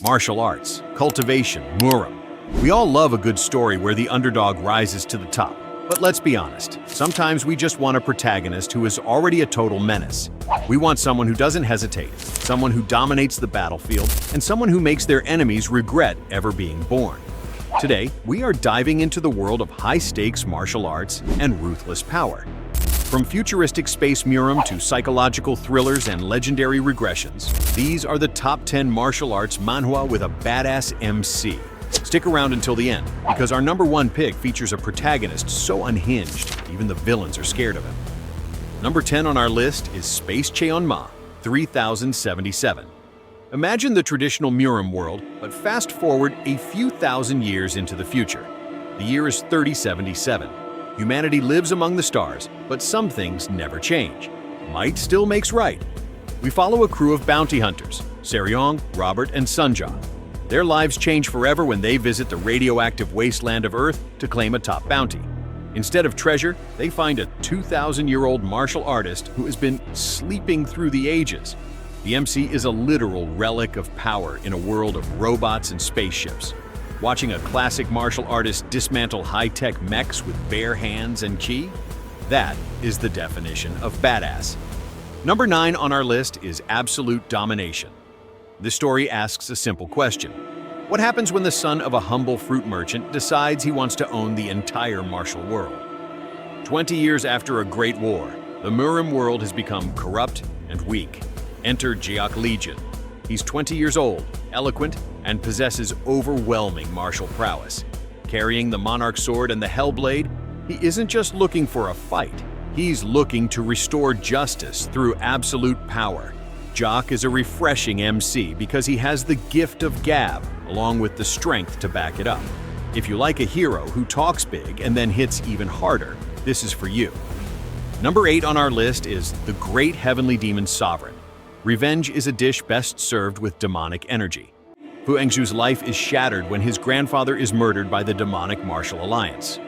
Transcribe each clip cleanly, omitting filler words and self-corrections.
martial arts, cultivation, murim. We all love a good story where the underdog rises to the top. But let's be honest, sometimes we just want a protagonist who is already a total menace. We want someone who doesn't hesitate, someone who dominates the battlefield, and someone who makes their enemies regret ever being born. Today, we are diving into the world of high-stakes martial arts and ruthless power. From futuristic space-murim to psychological thrillers and legendary regressions, these are the top 10 martial arts manhwa with a badass MC. Stick around until the end, because our number one pick features a protagonist so unhinged, even the villains are scared of him. Number 10 on our list is Space Cheonma, 3077. Imagine the traditional murim world, but fast forward a few thousand years into the future. The year is 3077. Humanity lives among the stars, but some things never change. Might still makes right. We follow a crew of bounty hunters, Seryong, Robert, and Sunja. Their lives change forever when they visit the radioactive wasteland of Earth to claim a top bounty. Instead of treasure, they find a 2,000-year-old martial artist who has been sleeping through the ages. The MC is a literal relic of power in a world of robots and spaceships. Watching a classic martial artist dismantle high-tech mechs with bare hands and ki? That is the definition of badass. Number 9 on our list is Absolute Domination. This story asks a simple question. What happens when the son of a humble fruit merchant decides he wants to own the entire martial world? 20 years after a great war, the murim world has become corrupt and weak. Enter Jiak Legion. He's 20 years old, eloquent, and possesses overwhelming martial prowess. Carrying the monarch sword and the hellblade, he isn't just looking for a fight. He's looking to restore justice through absolute power. Jock is a refreshing MC because he has the gift of gab, along with the strength to back it up. If you like a hero who talks big and then hits even harder, this is for you. Number 8 on our list is the Great Heavenly Demon Sovereign. Revenge is a dish best served with demonic energy. Fu Hongxue's life is shattered when his grandfather is murdered by the demonic Martial Alliance.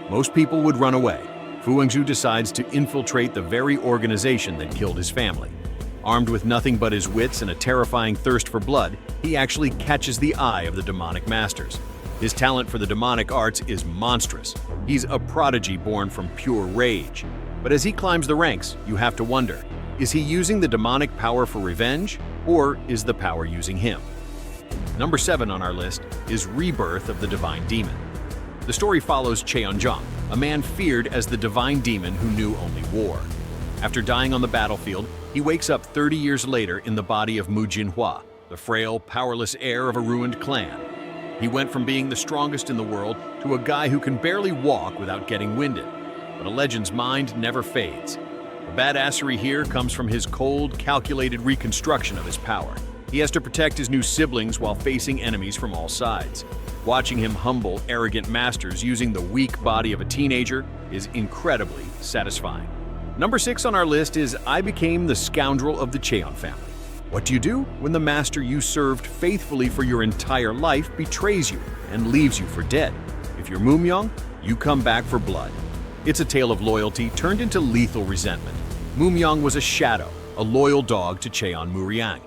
Most people would run away. Fu Hongxue decides to infiltrate the very organization that killed his family. Armed with nothing but his wits and a terrifying thirst for blood, he actually catches the eye of the demonic masters. His talent for the demonic arts is monstrous. He's a prodigy born from pure rage. But as he climbs the ranks, you have to wonder, is he using the demonic power for revenge, or is the power using him? Number 7 on our list is Rebirth of the Divine Demon. The story follows Cheonjong, a man feared as the divine demon who knew only war. After dying on the battlefield, he wakes up 30 years later in the body of Mu Jinhua, the frail, powerless heir of a ruined clan. He went from being the strongest in the world to a guy who can barely walk without getting winded. But a legend's mind never fades. The badassery here comes from his cold, calculated reconstruction of his power. He has to protect his new siblings while facing enemies from all sides. Watching him humble, arrogant masters using the weak body of a teenager is incredibly satisfying. Number 6 on our list is I Became the Scoundrel of the Cheon family. What do you do when the master you served faithfully for your entire life betrays you and leaves you for dead? If you're Mumyong, you come back for blood. It's a tale of loyalty turned into lethal resentment. Mumyong was a shadow, a loyal dog to Cheon Muriang.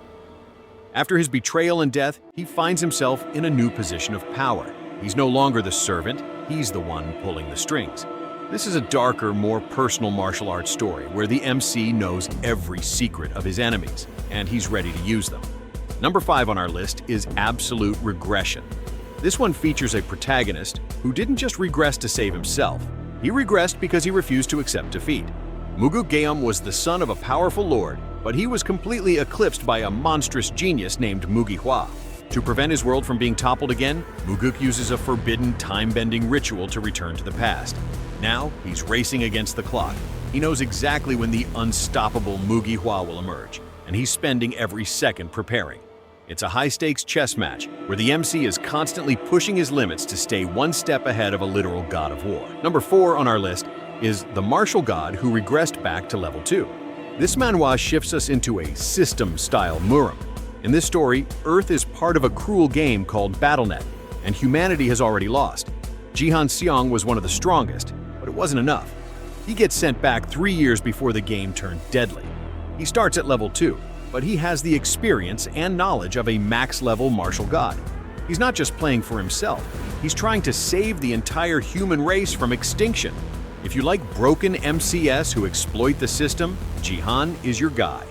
After his betrayal and death, he finds himself in a new position of power. He's no longer the servant, he's the one pulling the strings. This is a darker, more personal martial arts story where the MC knows every secret of his enemies, and he's ready to use them. Number 5 on our list is Absolute Regression. This one features a protagonist who didn't just regress to save himself. He regressed because he refused to accept defeat. Muguk Geum was the son of a powerful lord, but he was completely eclipsed by a monstrous genius named Mugi Hua. To prevent his world from being toppled again, Muguk uses a forbidden, time-bending ritual to return to the past. Now, he's racing against the clock. He knows exactly when the unstoppable Mugi Hua will emerge, and he's spending every second preparing. It's a high-stakes chess match where the MC is constantly pushing his limits to stay one step ahead of a literal god of war. Number 4 on our list is the martial god who regressed back to level 2. This manhwa shifts us into a system-style murim. In this story, Earth is part of a cruel game called BattleNet, and humanity has already lost. Jihan Seong was one of the strongest, but it wasn't enough. He gets sent back 3 years before the game turned deadly. He starts at level 2, but he has the experience and knowledge of a max-level martial god. He's not just playing for himself, he's trying to save the entire human race from extinction. If you like broken MCS who exploit the system, Jihan is your guy.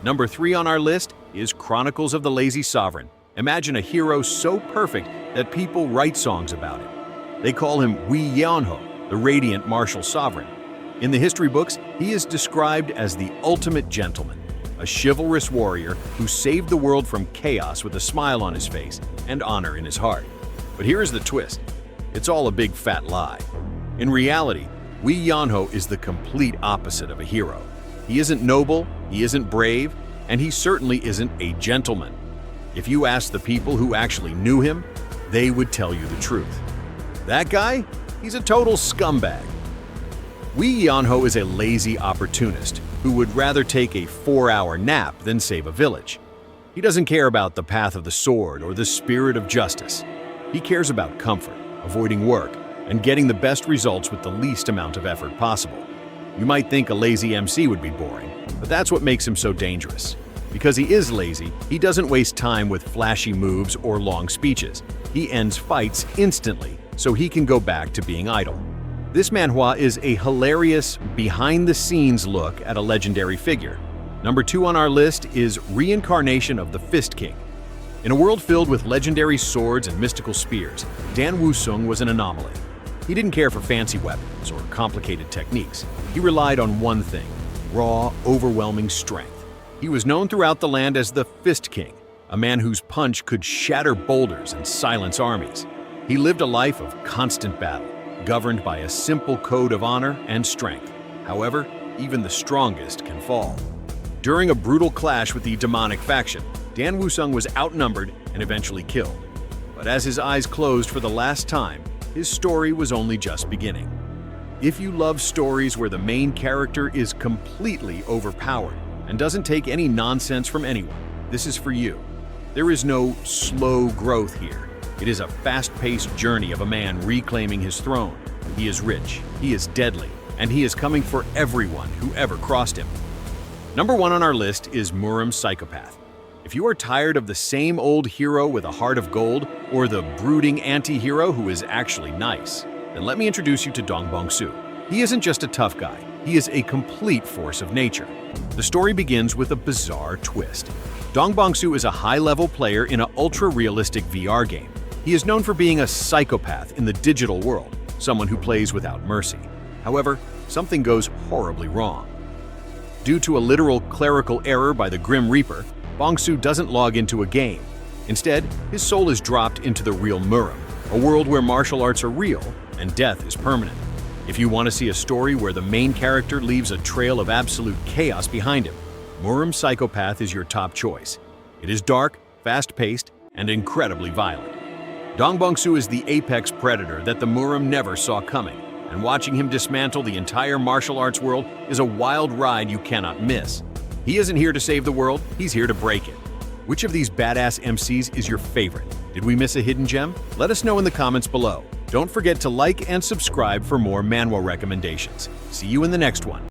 Number 3 on our list is Chronicles of the Lazy Sovereign. Imagine a hero so perfect that people write songs about him. They call him Wei Yanho, the radiant martial sovereign. In the history books, he is described as the ultimate gentleman, a chivalrous warrior who saved the world from chaos with a smile on his face and honor in his heart. But here is the twist. It's all a big fat lie. In reality, Wei Yanho is the complete opposite of a hero. He isn't noble, he isn't brave, and he certainly isn't a gentleman. If you ask the people who actually knew him, they would tell you the truth. That guy? He's a total scumbag. Wei Yanho is a lazy opportunist who would rather take a 4-hour nap than save a village. He doesn't care about the path of the sword or the spirit of justice. He cares about comfort, avoiding work, and getting the best results with the least amount of effort possible. You might think a lazy MC would be boring, but that's what makes him so dangerous. Because he is lazy, he doesn't waste time with flashy moves or long speeches. He ends fights instantly, so he can go back to being idle. This manhwa is a hilarious, behind-the-scenes look at a legendary figure. Number 2 on our list is Reincarnation of the Fist King. In a world filled with legendary swords and mystical spears, Dan Wusong was an anomaly. He didn't care for fancy weapons or complicated techniques. He relied on one thing: raw, overwhelming strength. He was known throughout the land as the Fist King, a man whose punch could shatter boulders and silence armies. He lived a life of constant battle, governed by a simple code of honor and strength. However, even the strongest can fall. During a brutal clash with the demonic faction, Dan Wusong was outnumbered and eventually killed. But as his eyes closed for the last time, his story was only just beginning. If you love stories where the main character is completely overpowered and doesn't take any nonsense from anyone, this is for you. There is no slow growth here. It is a fast-paced journey of a man reclaiming his throne. He is rich, he is deadly, and he is coming for everyone who ever crossed him. Number 1 on our list is Murim Psychopath. If you are tired of the same old hero with a heart of gold or the brooding anti-hero who is actually nice, then let me introduce you to Dong Bong-soo. He isn't just a tough guy, he is a complete force of nature. The story begins with a bizarre twist. Dong Bong-soo is a high-level player in an ultra-realistic VR game. He is known for being a psychopath in the digital world, someone who plays without mercy. However, something goes horribly wrong. Due to a literal clerical error by the Grim Reaper, Bong-soo doesn't log into a game. Instead, his soul is dropped into the real Murim, a world where martial arts are real and death is permanent. If you want to see a story where the main character leaves a trail of absolute chaos behind him, Murim Psychopath is your top choice. It is dark, fast-paced, and incredibly violent. Dong Bong-soo is the apex predator that the Murim never saw coming, and watching him dismantle the entire martial arts world is a wild ride you cannot miss. He isn't here to save the world, he's here to break it. Which of these badass MCs is your favorite? Did we miss a hidden gem? Let us know in the comments below. Don't forget to like and subscribe for more manhwa recommendations. See you in the next one.